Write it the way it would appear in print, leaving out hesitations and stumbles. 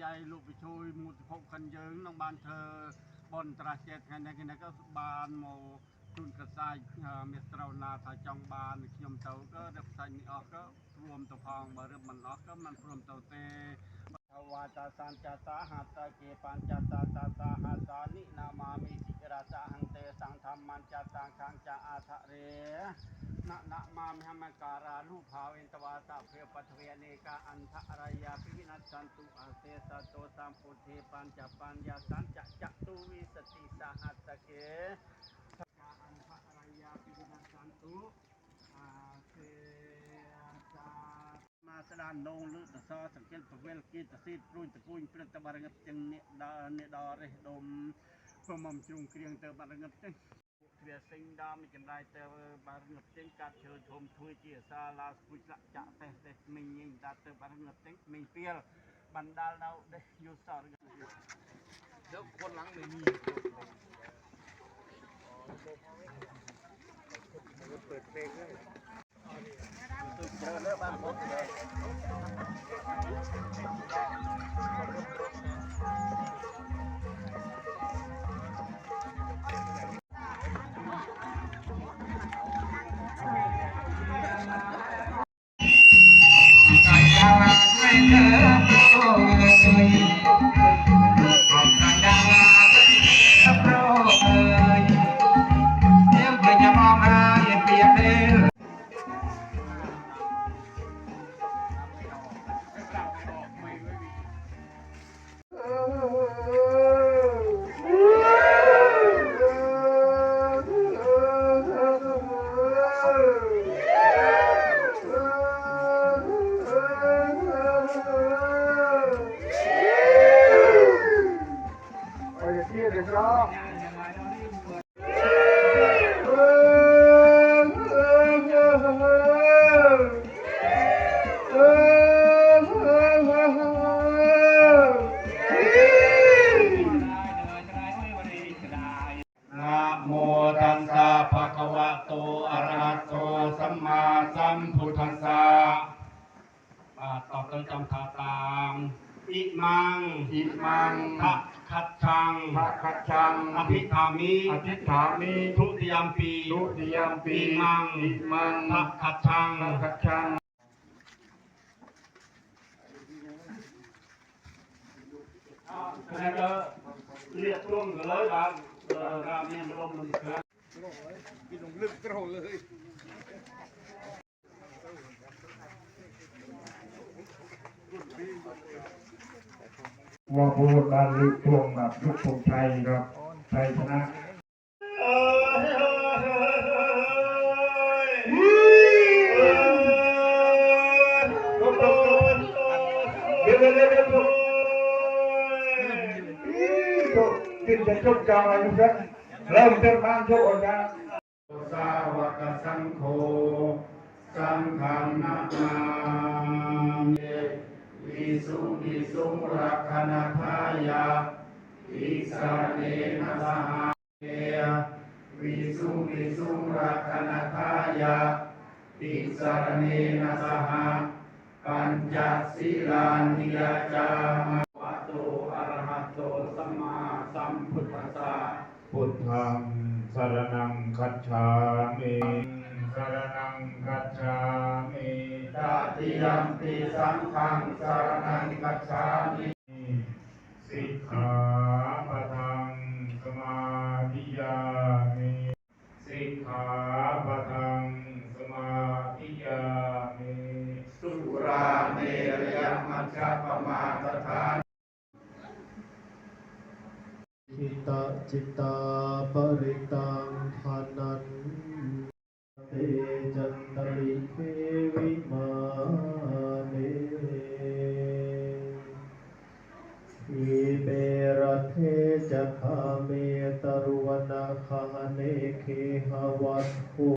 ยายลูกไปช่วยมูลพกคันยืงน้องบ้านเธอบนตราเจ็ดไงในก็บานโมจุนกระซายเมตรนาถ้าจองบานขยมเตาก็เด็กใส่มีออกก็รวมตัวพองบริบมันออกก็มันรวมเตาเตวาจาสันจาสาหัตเกปัญจตาตาสาหัสานินามามิจิราสาหังเตสังธรรมันจาตังขังจาอาทะเรนะมามิหมการาลูภาเวนตวาตาเพลปัทเวเนกาอันทะรายาพิวินัสสันตุอาเตสโตสัมปุเทปัญจปัญญาสันจัตุวิสติสาหัสเกอันทะรายาพิวินัสสันตุอาเตสมาสดานนงลุตซอสังเกตตัวเวลกีตซีดปรุนตะกุยเปลือกตะบารงจึงเนดอเรดมพมมจุงเกรียงเตบารงจึงเวียสิงดามิจันได้เตบารงจึงกัดเชิญชมทุยเจียซาลาสกุจละจะเตมิงยิงดาเตบารงจึงมิงเปียลบันดาลเราเดยูสอร์เดี๋ยวคนหลังไม่มีเปิดเพลงเลยเจอแล้วบ้านผมเลยต่อเติมจำคาตามอิมังทะคัจฉังอภิธามิทุติยมปีอิมังทะคัจฉังแล้วก็เรียกร่วมเลยบ้างรามีมันลมมันเกิดกินลงลึกกระโดดเลยว่าพูดบาลีทวงแบบลูกทงไทยครับไทยชนะกินจะจบจำอะไรกันเริ่มเดินทางโชคกันสาวกสังโฆสังฆนาวิสุรักขณทายาอิสระเนนะสหเยวิสุรักขณทายาอิสระเนนะสหปัญจศีลานิยจามะวะโตอะระหะโตสัมมาสัมพุทธัสสะพุทธังสรณังคัจฉามิสรณังคัจฉามิตติยัมปิสังฆังสรณังคัจฉามิสิกขาปะทังสมาธิยามิสิกขาปะทังสมาธิยามิสุราเมรยมัจจปมาทฐานจิตตาปริตังทานันเตจันตริเทวิมาเนอิเบระเทจะคาเมตรุวนาคาเนเคหวัตโค